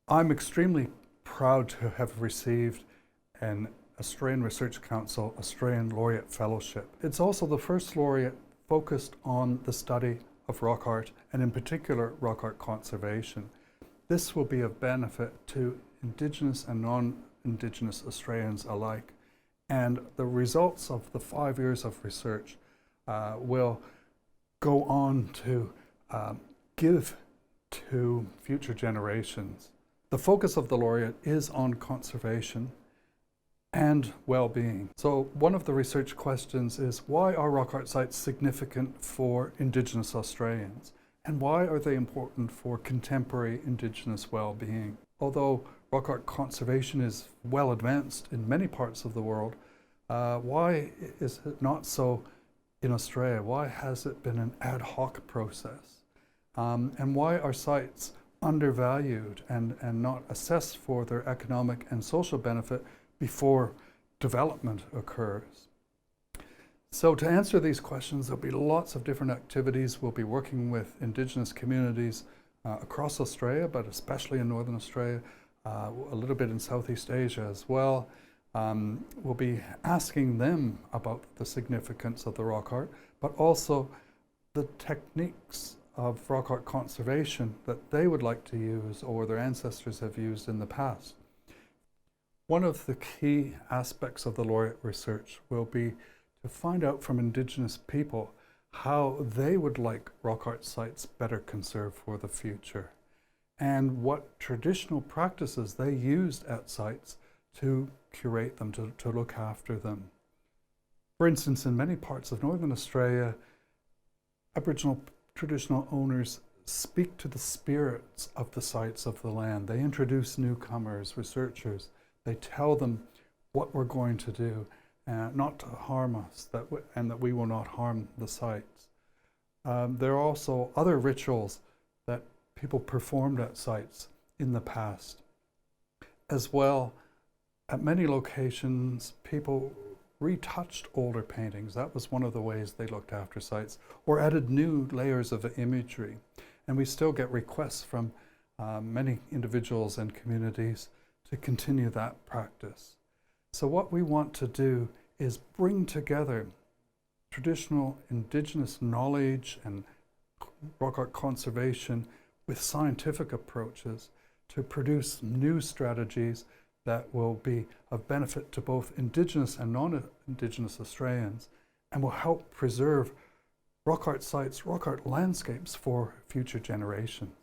I'm extremely proud to have received an Australian Research Council Australian Laureate Fellowship. It's also the first laureate focused on the study of rock art, and in particular rock art conservation. This will be of benefit to Indigenous and non-Indigenous Australians alike, and the results of the 5 years of research will go on to give to future generations. The focus of the laureate is on conservation and well-being. So one of the research questions is, why are rock art sites significant for Indigenous Australians? And why are they important for contemporary Indigenous well-being? Although rock art conservation is well advanced in many parts of the world, why is it not so in Australia? Why has it been an ad hoc process? And why are sites undervalued and not assessed for their economic and social benefit before development occurs? So to answer these questions, there'll be lots of different activities. We'll be working with Indigenous communities across Australia, but especially in Northern Australia, a little bit in Southeast Asia as well. We'll be asking them about the significance of the rock art, but also the techniques of rock art conservation that they would like to use or their ancestors have used in the past. One of the key aspects of the laureate research will be to find out from Indigenous people how they would like rock art sites better conserved for the future, and what traditional practices they used at sites to curate them, to look after them. For instance, in many parts of Northern Australia, Aboriginal traditional owners speak to the spirits of the sites of the land. They introduce newcomers, researchers. They tell them what we're going to do, not to harm us, and that we will not harm the sites. There are also other rituals that people performed at sites in the past. As well, at many locations, people retouched older paintings. That was one of the ways they looked after sites, or added new layers of imagery. And we still get requests from many individuals and communities to continue that practice. So what we want to do is bring together traditional Indigenous knowledge and rock art conservation with scientific approaches to produce new strategies that will be of benefit to both Indigenous and non-Indigenous Australians, and will help preserve rock art sites, rock art landscapes for future generations.